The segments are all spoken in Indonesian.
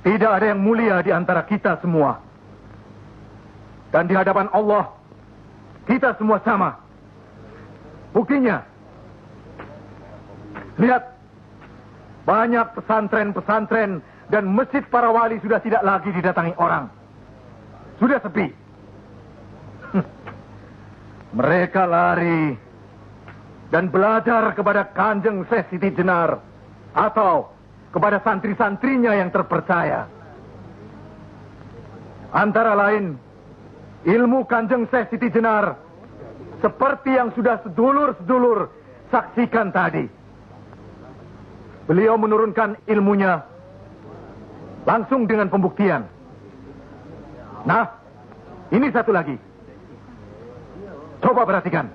Tidak ada yang mulia di antara kita semua. Dan di hadapan Allah, kita semua sama. Buktinya, lihat, banyak pesantren-pesantren dan masjid para wali sudah tidak lagi didatangi orang. Sudah sepi. Mereka lari dan belajar kepada Kanjeng Syekh Siti Jenar atau kepada santri-santrinya yang terpercaya. Antara lain, ilmu Kanjeng Syekh Siti Jenar seperti yang sudah sedulur-sedulur saksikan tadi. Beliau menurunkan ilmunya langsung dengan pembuktian. Nah, ini satu lagi. Coba perhatikan.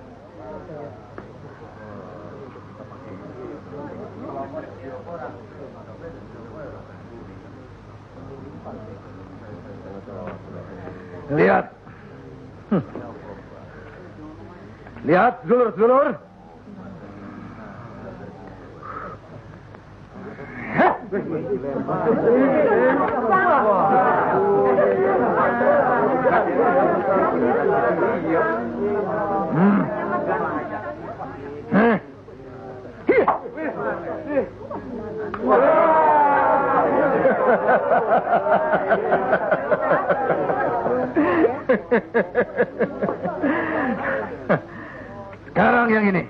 Lihat. Lihat, sedulur-sedulur. Sekarang yang ini.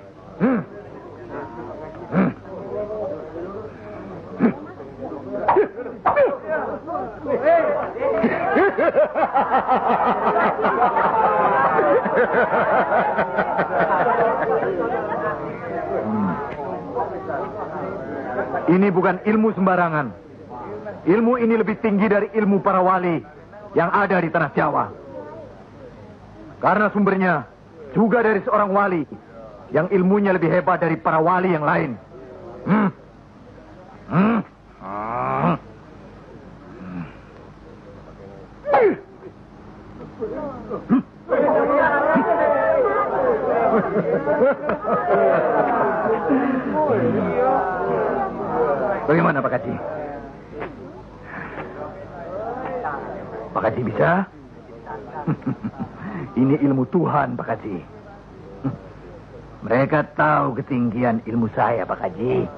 Ini bukan ilmu sembarangan. Ilmu ini lebih tinggi dari ilmu para wali yang ada di tanah Jawa. Karena sumbernya juga dari seorang wali yang ilmunya lebih hebat dari para wali yang lain. Bagaimana Pak Kaji? Pak Kaji bisa? Ini ilmu Tuhan, Pak Kaji. Mereka tahu ketinggian ilmu saya, Pak Kaji.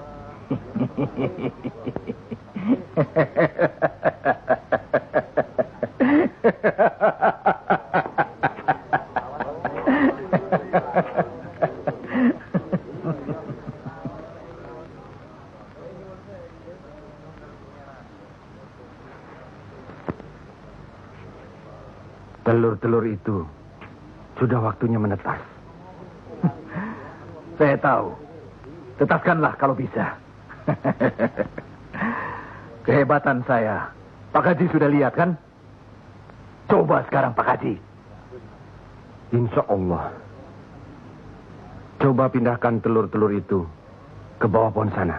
Telur-telur itu sudah waktunya menetas. Saya tahu. Tetaskanlah kalau bisa. Kehebatan saya. Pak Haji sudah lihat kan? Coba sekarang Pak Haji. Insya Allah. Coba pindahkan telur-telur itu ke bawah pohon sana.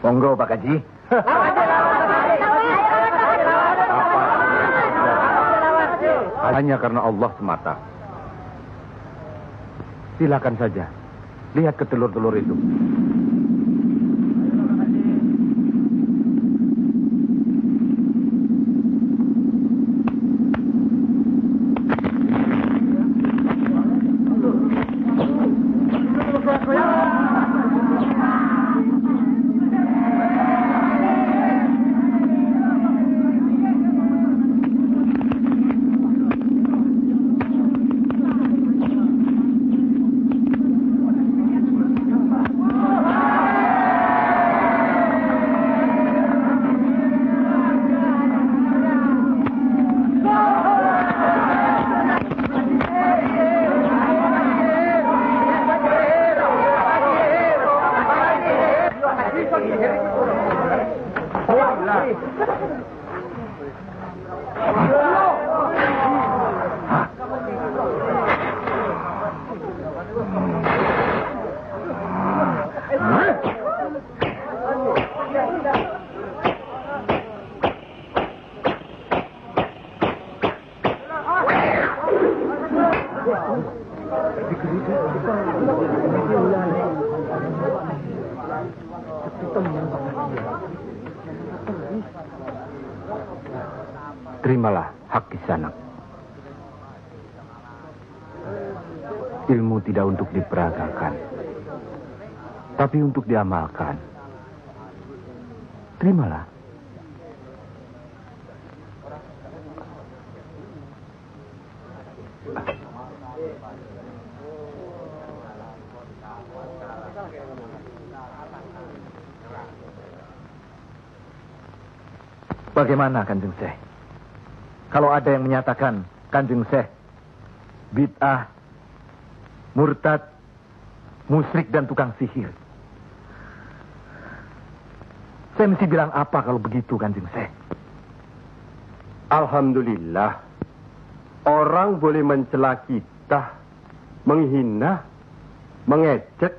Monggo Pak Haji. Hanya karena Allah semata. Silakan saja. Lihat ke telur-telur itu. Terimalah hak Kisanak. Ilmu tidak untuk diperagakan, tapi untuk diamalkan. Terimalah. Bagaimana Kanjeng Syekh? Kalau ada yang menyatakan Kanjeng Syekh bid'ah, murtad, musyrik dan tukang sihir, saya mesti bilang apa kalau begitu Kanjeng Syekh? Alhamdulillah, orang boleh mencela kita, menghina, mengejek,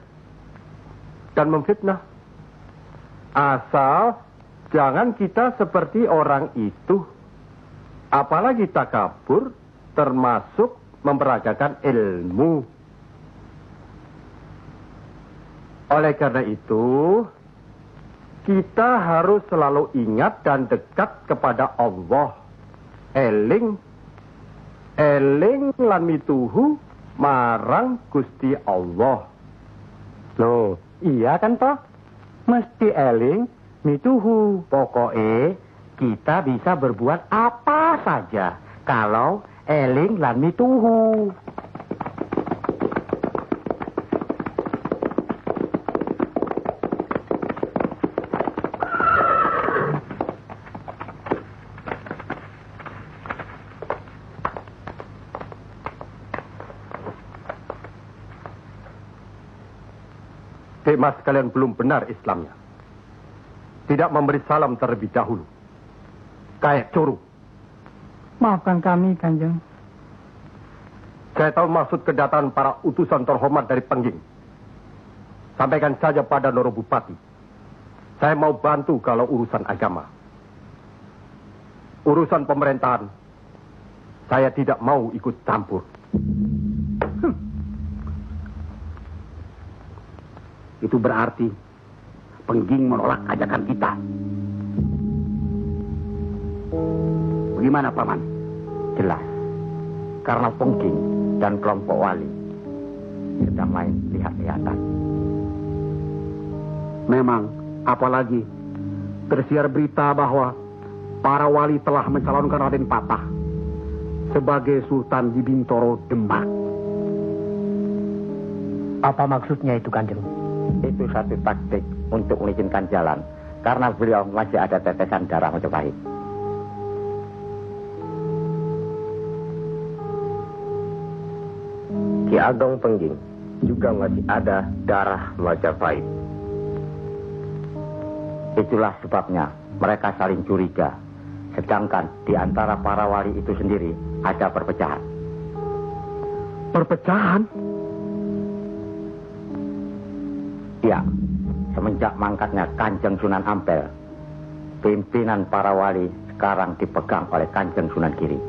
dan memfitnah. Asal jangan kita seperti orang itu. Apalagi takabur, termasuk memperagakan ilmu. Oleh karena itu, kita harus selalu ingat dan dekat kepada Allah. Eling lan mituhu marang Gusti Allah. Loh, iya kan toh? Mesti eling mituhu. Pokoknya kita bisa berbuat apa saja kalau eling lan mituhu. Mas kalian belum benar Islamnya. Tidak memberi salam terlebih dahulu. Kayak curu. Maafkan kami, Kanjeng. Saya tahu maksud kedatangan para utusan terhormat dari Pengging. Sampaikan saja pada Noro Bupati. Saya mau bantu kalau urusan agama. Urusan pemerintahan, saya tidak mau ikut campur. Itu berarti Pengging menolak ajakan kita. Bagaimana, Paman? Jelas. Karena Pengging dan kelompok wali sedang main lihat-lihatan. Memang, apalagi tersiar berita bahwa para wali telah mencalonkan Raden Patah sebagai Sultan di Bintoro, Demak. Apa maksudnya itu, Kanjeng? Itu satu taktik untuk melicinkan jalan, karena beliau masih ada tetesan darah Majapahit. Ki Ageng Pengging juga masih ada darah Majapahit. Itulah sebabnya mereka saling curiga, sedangkan di antara para wali itu sendiri ada perpecahan. Perpecahan? Ya, semenjak mangkatnya Kanjeng Sunan Ampel, pimpinan para wali sekarang dipegang oleh Kanjeng Sunan Giri.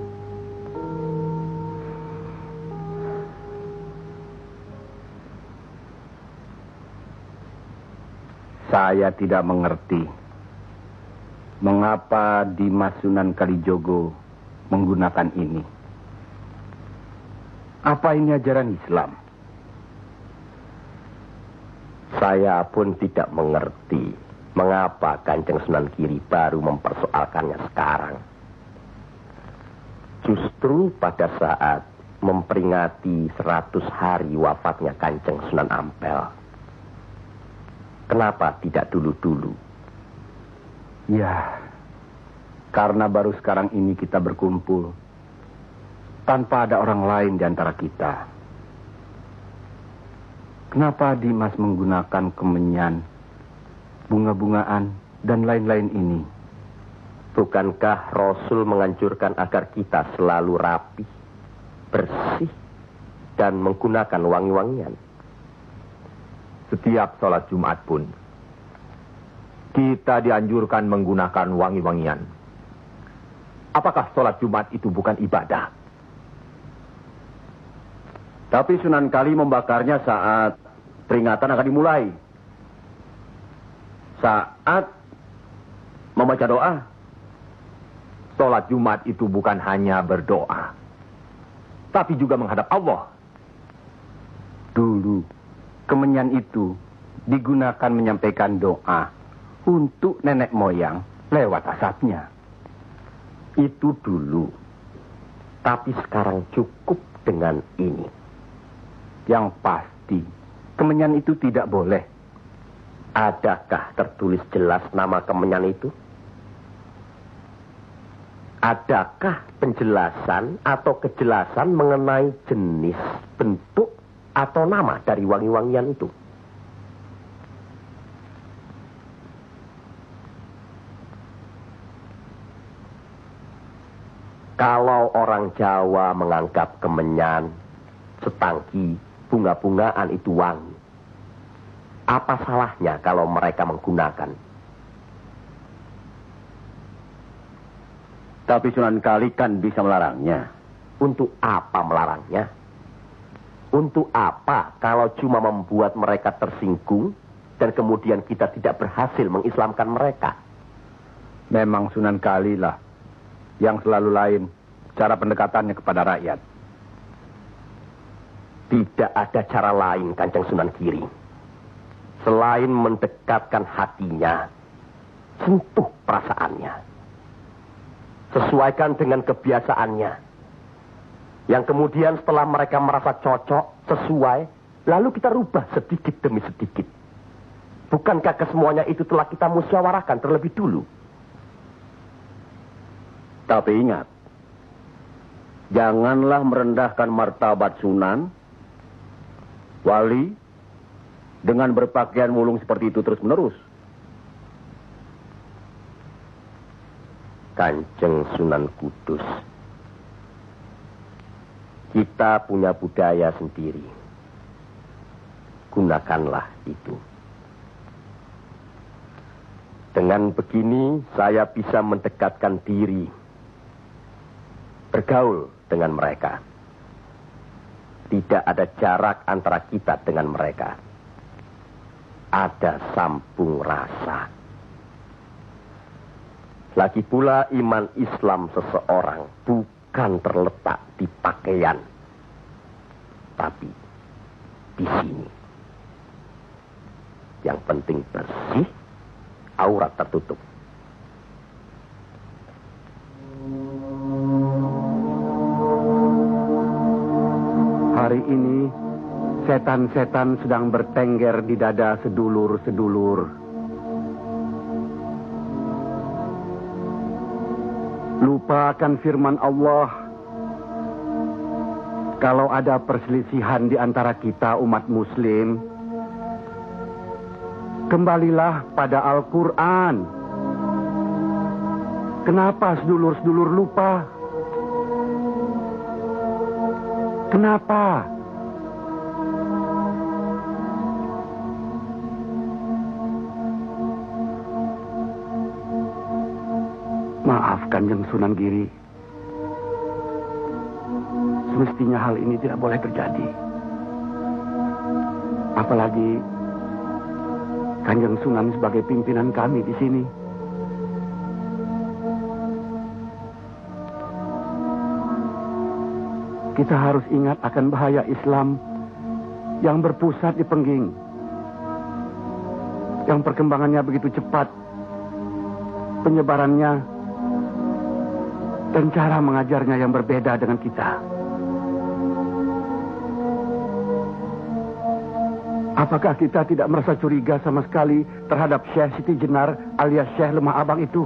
Saya tidak mengerti mengapa Dimas Sunan Kalijogo menggunakan ini. Apa ini ajaran Islam? Saya pun tidak mengerti mengapa Kanjeng Sunan Giri baru mempersoalkannya sekarang. Justru pada saat memperingati 100 hari wafatnya Kanjeng Sunan Ampel. Kenapa tidak dulu-dulu? Ya, karena baru sekarang ini kita berkumpul tanpa ada orang lain di antara kita. Kenapa Dimas menggunakan kemenyan, bunga-bungaan, dan lain-lain ini? Bukankah Rasul menganjurkan agar kita selalu rapi, bersih, dan menggunakan wangi-wangian? Setiap sholat Jumat pun, kita dianjurkan menggunakan wangi-wangian. Apakah sholat Jumat itu bukan ibadah? Tapi Sunan Kali membakarnya saat peringatan akan dimulai. Saat membaca doa. Sholat Jumat itu bukan hanya berdoa, tapi juga menghadap Allah. Dulu, kemenyan itu digunakan menyampaikan doa untuk nenek moyang lewat asapnya. Itu dulu. Tapi sekarang cukup dengan ini. Yang pasti, kemenyan itu tidak boleh. Adakah tertulis jelas nama kemenyan itu? Adakah penjelasan atau kejelasan mengenai jenis, bentuk, atau nama dari wangi-wangian itu? Kalau orang Jawa menganggap kemenyan, setangki, bunga-bungaan itu wangi, apa salahnya kalau mereka menggunakan? Tapi Sunan Kali kan bisa melarangnya. Untuk apa melarangnya? Untuk apa kalau cuma membuat mereka tersinggung dan kemudian kita tidak berhasil mengislamkan mereka? Memang Sunan Kali lah yang selalu lain cara pendekatannya kepada rakyat. Tidak ada cara lain, Kanjeng Sunan Giri. Selain mendekatkan hatinya, sentuh perasaannya. Sesuaikan dengan kebiasaannya. Yang kemudian setelah mereka merasa cocok, sesuai, lalu kita rubah sedikit demi sedikit. Bukankah kesemuanya itu telah kita musyawarahkan terlebih dulu? Tapi ingat, janganlah merendahkan martabat Sunan, wali, dengan berpakaian mulung seperti itu terus-menerus. Kanjeng Sunan Kudus, kita punya budaya sendiri. Gunakanlah itu. Dengan begini, saya bisa mendekatkan diri, bergaul dengan mereka. Tidak ada jarak antara kita dengan mereka. Ada sambung rasa. Lagi pula iman Islam seseorang bukan terletak di pakaian, tapi di sini. Yang penting bersih, aurat tertutup. Hari ini, setan-setan sedang bertengger di dada sedulur-sedulur. Lupa akan firman Allah. Kalau ada perselisihan di antara kita umat muslim, kembalilah pada Al-Quran. Kenapa sedulur-sedulur lupa? Kenapa? Maaf Kanjeng Sunan Giri. Semestinya hal ini tidak boleh terjadi. Apalagi Kanjeng Sunan sebagai pimpinan kami di sini. Kita harus ingat akan bahaya Islam yang berpusat di Pengging. Yang perkembangannya begitu cepat. Penyebarannya dan cara mengajarnya yang berbeda dengan kita. Apakah kita tidak merasa curiga sama sekali terhadap Syekh Siti Jenar alias Syekh Lemah Abang itu?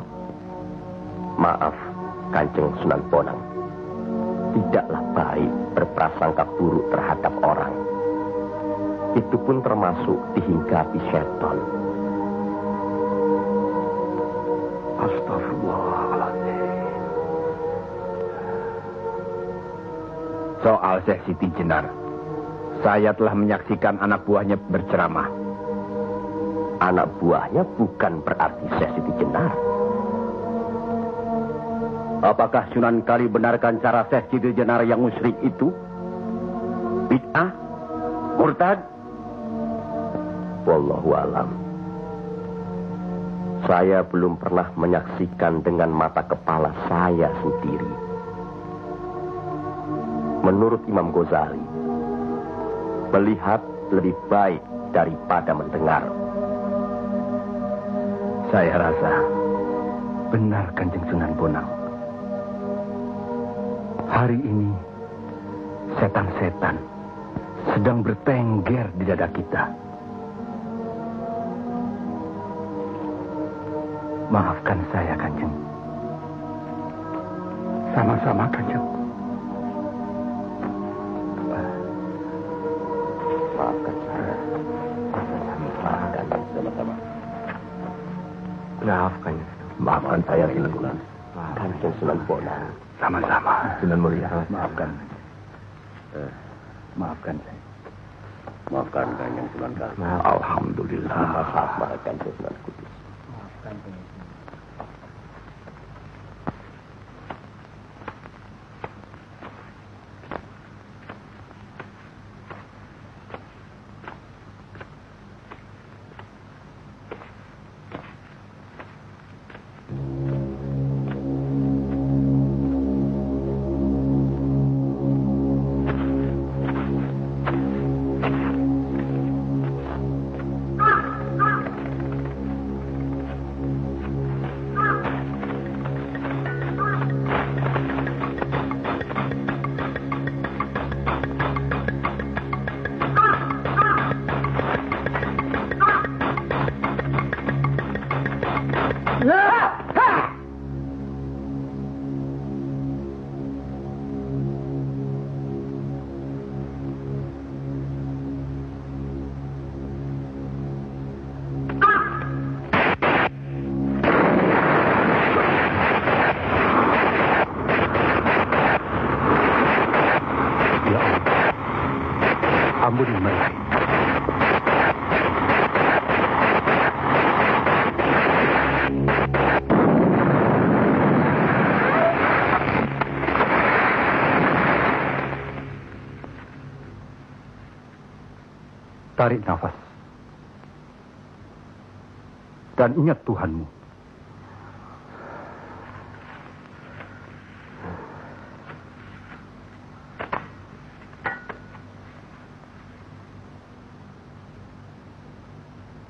Maaf, Kanjeng Sunan Bonang. Tidaklah baik berprasangka buruk terhadap orang. Itu pun termasuk dihinggapi setan. Astagfirullahaladzim. Soal Syekh Siti Jenar, saya telah menyaksikan anak buahnya berceramah. Anak buahnya bukan berarti Syekh Siti Jenar. Apakah Sunan Kali benarkan cara Syekh Siti Jenar yang musyrik itu? bid'ah, murtad. Wallahu alam. Saya belum pernah menyaksikan dengan mata kepala saya sendiri. Menurut Imam Ghazali, melihat lebih baik daripada mendengar. Saya rasa benar Kanjeng Sunan Bonang. Hari ini setan-setan sedang bertengger di dada kita. Maafkan saya, Kanjeng. Sama-sama, Kanjeng. Maafkan saya. Maafkan sama-sama. Maafkan saya, Sunan. Kanjeng Sunan Bonang. Sama-sama. Sunan Muria. Maafkan. Maafkan saya. Maafkan Kanjeng Sunan Kali. Alhamdulillah. Maafkan Kanjeng Sunan Kudus. Ampuni mereka. Tarik nafas. Dan ingat Tuhanmu.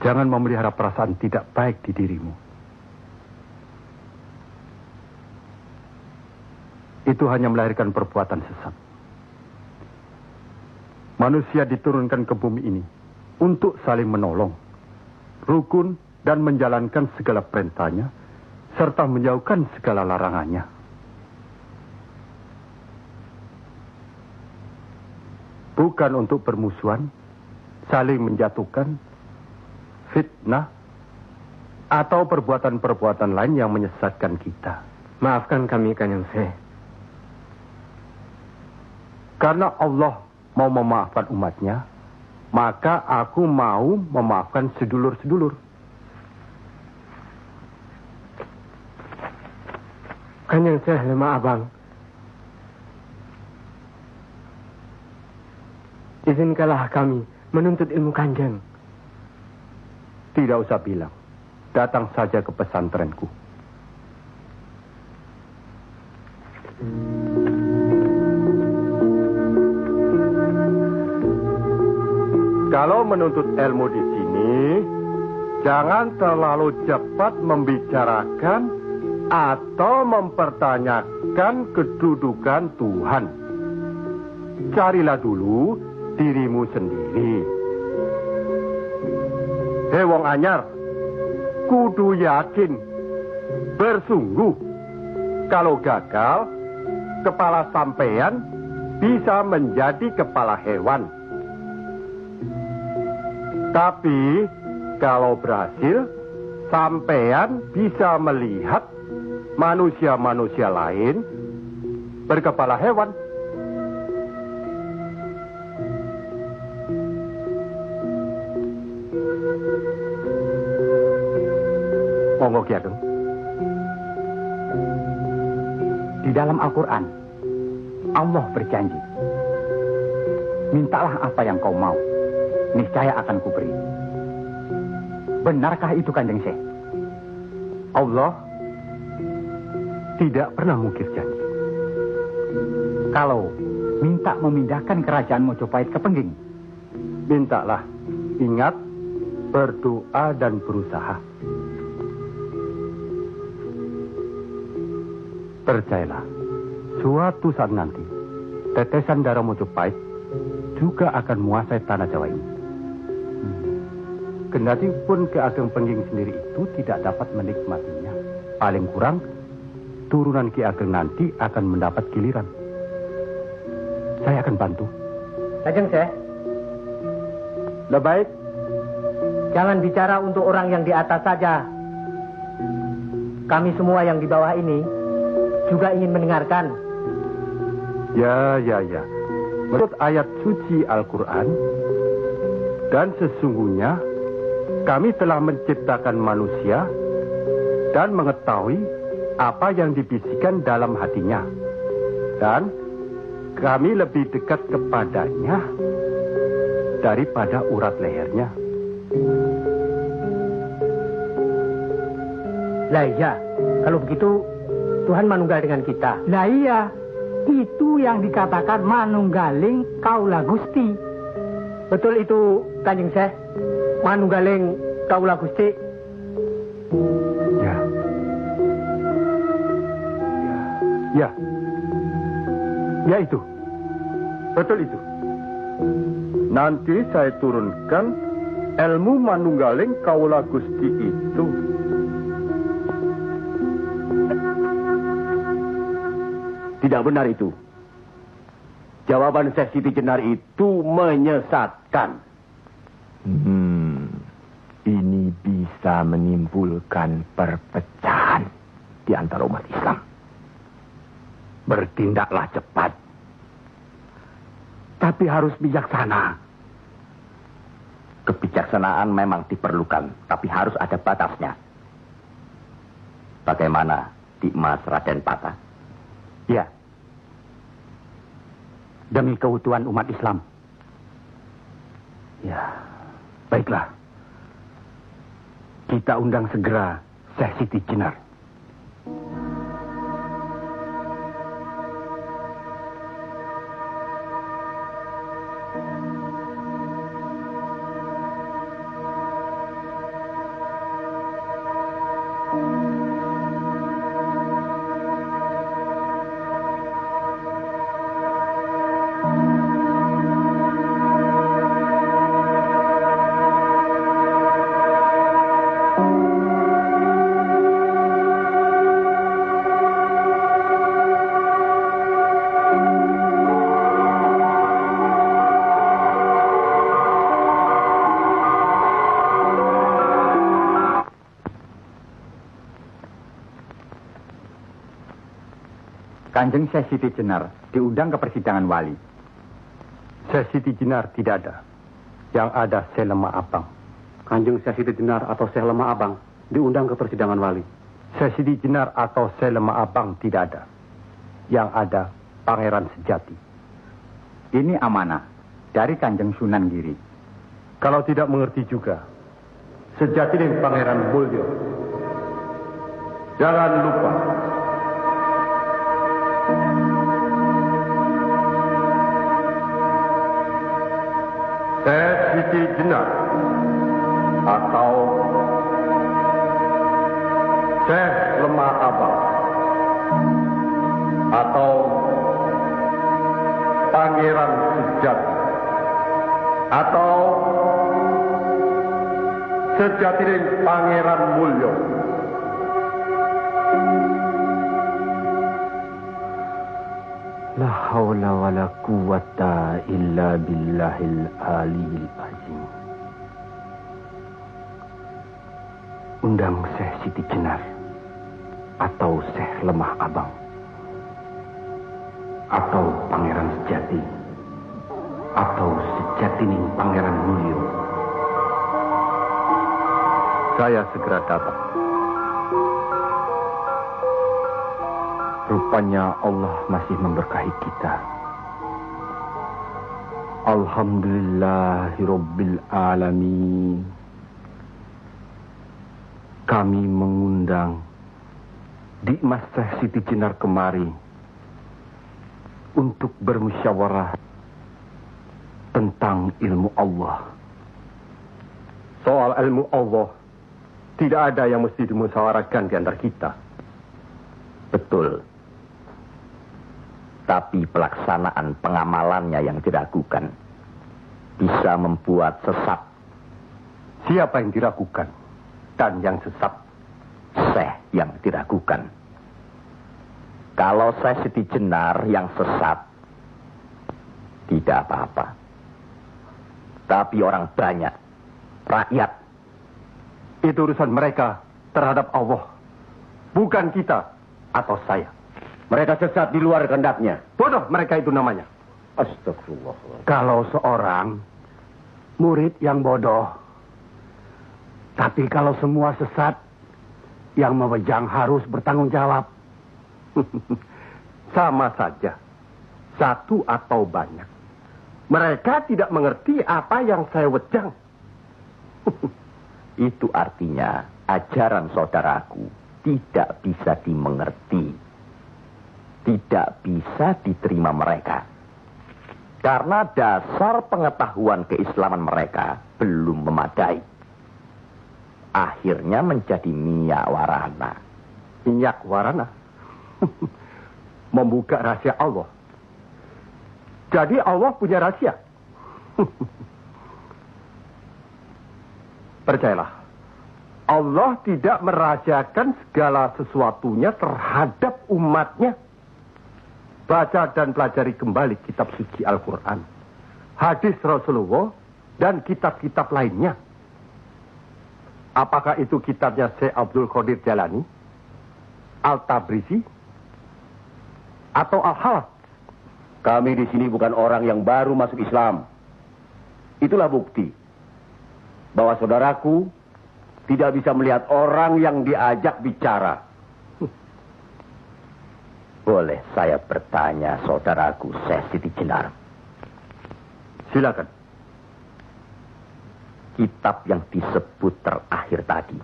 Jangan memelihara perasaan tidak baik di dirimu. Itu hanya melahirkan perbuatan sesat. Manusia diturunkan ke bumi ini untuk saling menolong, rukun, dan menjalankan segala perintahnya, serta menjauhkan segala larangannya. Bukan untuk bermusuhan, saling menjatuhkan, fitnah, atau perbuatan-perbuatan lain yang menyesatkan kita. Maafkan kami, Kanjeng Syekh. Karena Allah mau memaafkan umatnya, maka aku mau memaafkan sedulur-sedulur. Kanjeng Syekh lemah abang. Izinkanlah kami menuntut ilmu Kanjeng. Tidak usah bilang. Datang saja ke pesantrenku. Kalau menuntut ilmu di sini, jangan terlalu cepat membicarakan atau mempertanyakan kedudukan Tuhan. Carilah dulu dirimu sendiri. Hei wong anyar, kudu yakin, bersungguh. Kalau gagal, kepala sampean bisa menjadi kepala hewan. Tapi kalau berhasil, sampean bisa melihat manusia-manusia lain berkepala hewan. Monggo Ki Ageng. Di dalam Al-Quran, Allah berjanji, Mintalah apa yang kau mau. Niscaya akan kuberi. Benarkah itu, Kanjeng Syekh? Allah tidak pernah mungkir janji. Kalau minta memindahkan kerajaan Mojopahit ke Pengging, Mintalah. Ingat, berdoa dan berusaha. Percayalah, suatu saat nanti, tetesan darah Mojopahit juga akan menguasai tanah Jawa ini. Kendati pun Ki Ageng Pengging sendiri itu tidak dapat menikmatinya. Paling kurang, turunan Ki Ageng nanti akan mendapat giliran. Saya akan bantu. Kanjeng Syekh, Lah baik, jangan bicara untuk orang yang di atas saja. Kami semua yang di bawah ini juga ingin mendengarkan. ya. Menurut ayat suci Al-Quran, dan sesungguhnya kami telah menciptakan manusia dan mengetahui apa yang dibisikkan dalam hatinya. Dan kami lebih dekat kepadanya daripada urat lehernya. Lah iya, kalau begitu Tuhan manunggal dengan kita. Lah iya, itu yang dikatakan manunggaling kaula Gusti. Betul itu, Kanjeng Syekh. Manunggaling kaula Gusti. Ya itu. Betul itu. Nanti saya turunkan ilmu manunggaling kaula Gusti itu. Tidak benar itu. Jawaban Syekh Siti Jenar itu menyesatkan. Ini bisa menimbulkan perpecahan di antara umat Islam. Bertindaklah cepat. Tapi harus bijaksana. kebijaksanaan memang diperlukan, tapi harus ada batasnya. Bagaimana di Mas Raden Patah? Ya. Demi keutuhan umat Islam. Ya, baiklah. Kita undang segera Syekh Siti Jenar. Kanjeng Syekh Siti Jenar diundang ke persidangan wali. Syekh Siti Jenar tidak ada. Yang ada Syekh Lemah Abang. Kanjeng Syekh Siti Jenar atau Syekh Lemah Abang diundang ke persidangan wali. Syekh Siti Jenar atau Syekh Lemah Abang tidak ada. Yang ada Pangeran Sejati. Ini amanah dari Kanjeng Sunan Giri. Kalau tidak mengerti juga, Sejati dan Pangeran Mulyo. Jangan lupa. Syekh Siti Jenar atau Syekh Lemah Abang atau Pangeran Sejati atau Sejati dan Pangeran Mulyo. La haula wa la quwata illa billahil aliyil azim. Undang Syekh Siti Jenar atau Syekh Lemah Abang atau Pangeran Sejati atau Sejatining Pangeran Mulyo. Saya segera datang. Rupanya Allah masih memberkahi kita. Alhamdulillahirabbil alamin. Kami mengundang Dimas Syekh Siti Jenar kemari untuk bermusyawarah tentang ilmu Allah. Soal ilmu Allah, tidak ada yang mesti dimusyawarahkan di antara kita. Betul. Tapi pelaksanaan pengamalannya yang diragukan bisa membuat sesat. Siapa yang diragukan dan yang sesat? Syekh yang diragukan. Kalau Syekh Siti Jenar yang sesat, tidak apa-apa. Tapi orang banyak, rakyat, itu urusan mereka terhadap Allah, bukan kita atau saya. Mereka sesat di luar kehendaknya. Bodoh mereka itu namanya. Astagfirullah. Kalau seorang murid yang bodoh, tapi kalau semua sesat, yang memegang harus bertanggung jawab. Sama saja, satu atau banyak. Mereka tidak mengerti apa yang saya wejang. itu artinya ajaran saudaraku tidak bisa dimengerti. Tidak bisa diterima mereka. Karena dasar pengetahuan keislaman mereka belum memadai. Akhirnya menjadi minyak warana. Minyak warana? Membuka rahasia Allah. Jadi Allah punya rahasia. Percayalah, Allah tidak merahasiakan segala sesuatunya terhadap umatnya. Baca dan pelajari kembali kitab suci Al-Quran, hadis Rasulullah, dan kitab-kitab lainnya. Apakah itu kitabnya Syekh Abdul Qadir Jalani, Al-Tabrizi, atau Al-Halaf? Kami di sini bukan orang yang baru masuk Islam. Itulah bukti bahwa saudaraku tidak bisa melihat orang yang diajak bicara. Boleh saya bertanya, saudaraku Syekh Siti Jenar? Silakan. Kitab yang disebut terakhir tadi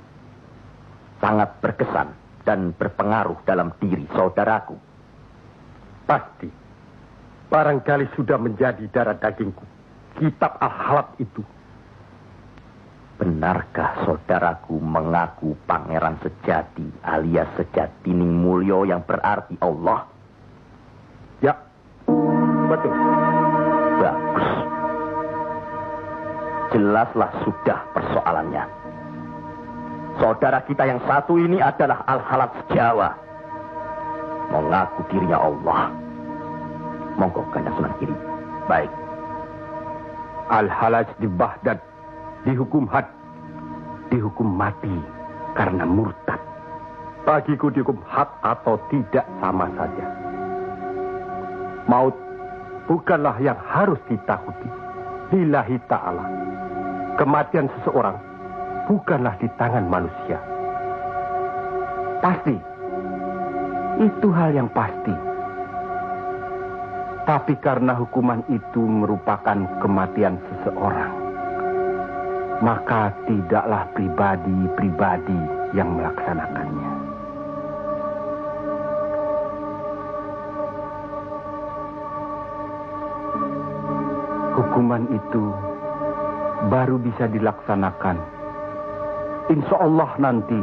sangat berkesan dan berpengaruh dalam diri saudaraku. Pasti. Barangkali sudah menjadi darah dagingku. Kitab Al-Halaf itu. Benarkah saudaraku mengaku pangeran sejati alias Sejatining Mulyo yang berarti Allah? Ya, betul. Bagus. Jelaslah sudah persoalannya. Saudara kita yang satu ini adalah Al-Halaf Jawa. Mengaku dirinya Allah. Monggo Kanjeng Sunan Kiri. Baik. Al-Halaj di Baghdad dihukum had, dihukum mati karena murtad. Bagiku dihukum had atau tidak sama saja. Maut bukanlah yang harus ditakuti. Lillahi ta'ala. Kematian seseorang bukanlah di tangan manusia. Pasti. Itu hal yang pasti. Tapi karena hukuman itu merupakan kematian seseorang, maka tidaklah pribadi-pribadi yang melaksanakannya. Hukuman itu baru bisa dilaksanakan, insya Allah nanti,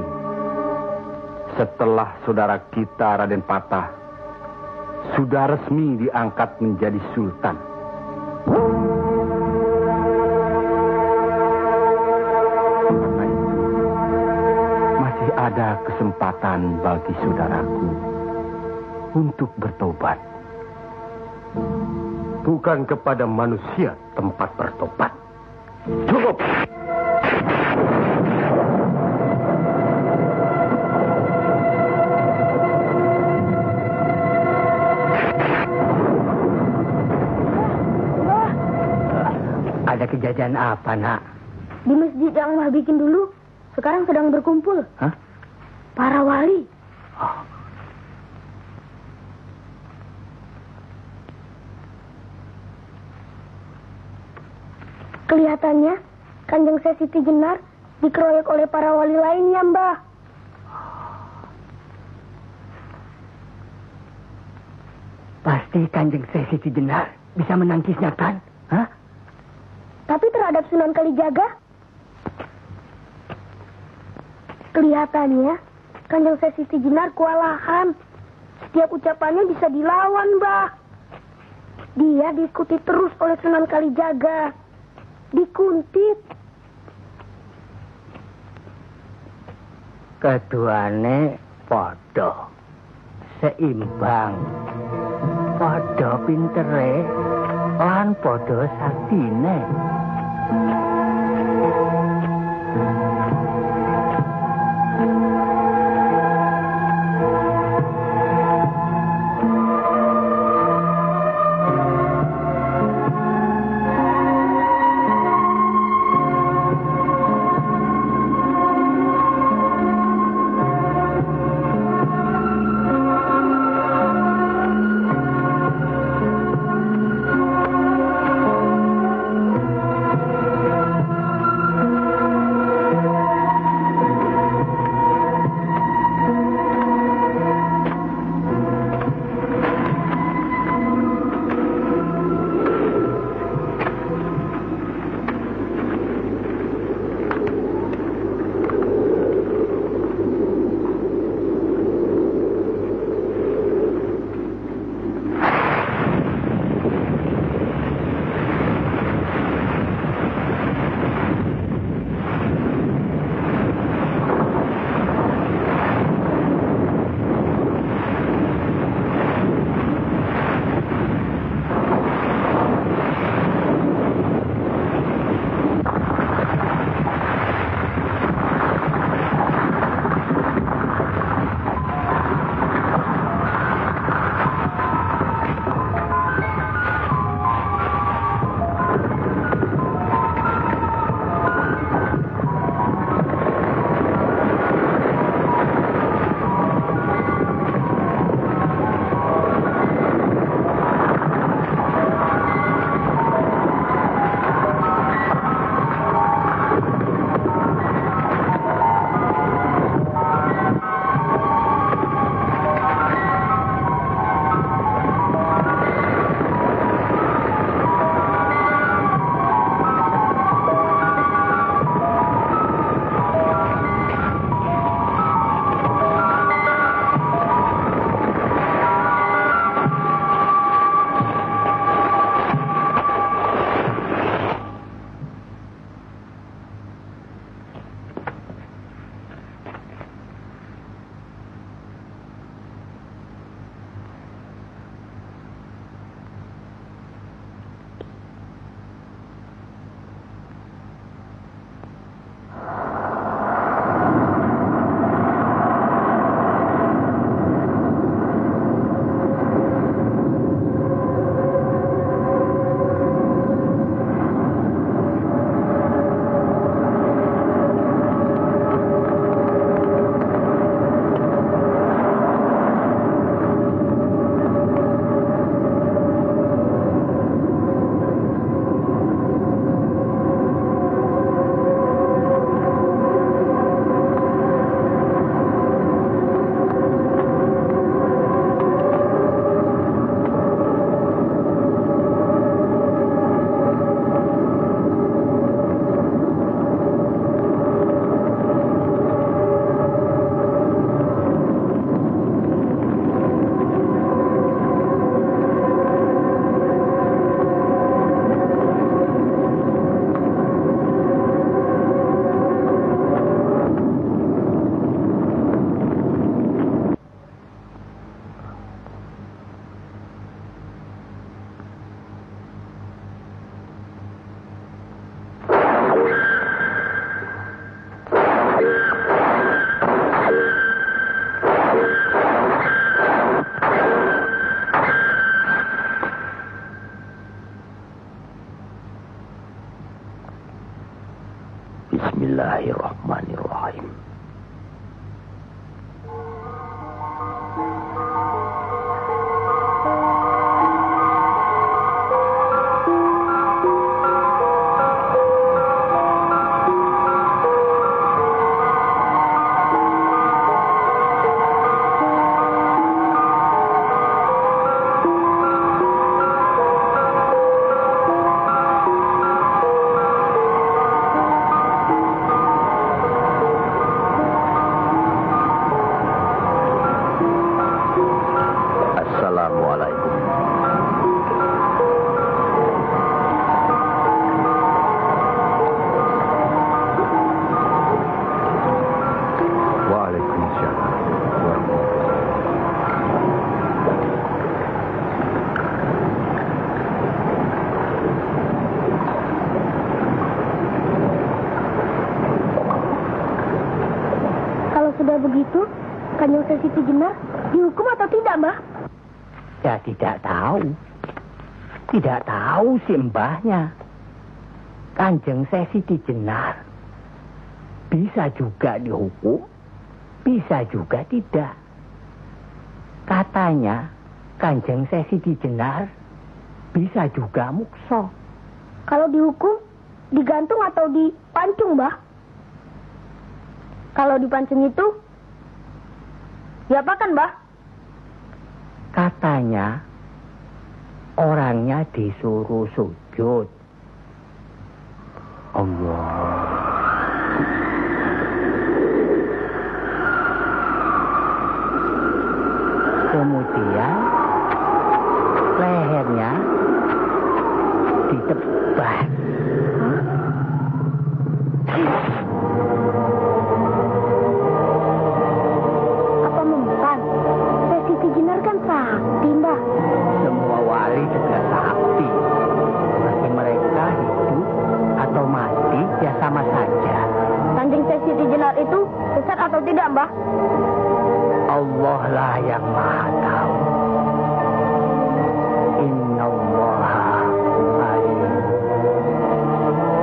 setelah saudara kita Raden Patah sudah resmi diangkat menjadi sultan. Karena itu, masih ada kesempatan bagi saudaraku untuk bertobat. Bukan kepada manusia tempat bertobat. Cukup! Ada kejadian apa, Nak? Di masjid yang Mbah bikin dulu, sekarang sedang berkumpul. Hah? Para wali. Kelihatannya Kanjeng Siti Jenar dikeroyok oleh para wali lainnya, Mbah. Pasti Kanjeng Siti Jenar bisa menangkisnya, kan? Hah? Tapi terhadap Sunan Kalijaga, kelihatannya Kanjeng Siti Jenar kewalahan. Setiap ucapannya bisa dilawan, Mbah. Dia diikuti terus oleh Sunan Kalijaga. Dikuntit. Keduane padha seimbang, padha pintere lan padha saktine. Bismillahirrahmanirrahim. Kalau begitu, Kanjeng Siti Jenar dihukum atau tidak, Mbah? Ya tidak tahu. Tidak tahu si mbahnya. Kanjeng Siti Jenar bisa juga dihukum, bisa juga tidak. Katanya Kanjeng Siti Jenar bisa juga mukso. Kalau dihukum, digantung atau dipancung, Mbah? Kalau dipancung itu, diapakan, Mbah? Katanya orangnya disuruh sujud. Allah. Kemudian lehernya ditebas. Apa mempan? Siti Jenar kan sakti, Mbah. Semua wali juga sakti. Bagi mereka hidup atau mati ya sama saja. Kanjeng Siti Jenar itu sesat atau tidak, Mbah? Allah lah yang maha tahu. Inna Allah alim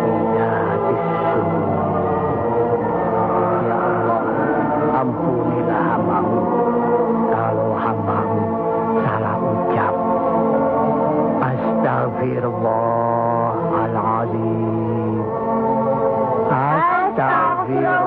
bidatis sudur. Ya Allah, ampunilah hambamu kalau hambamu salah ucap. Astagfirullahaladzim. Astagfirullah.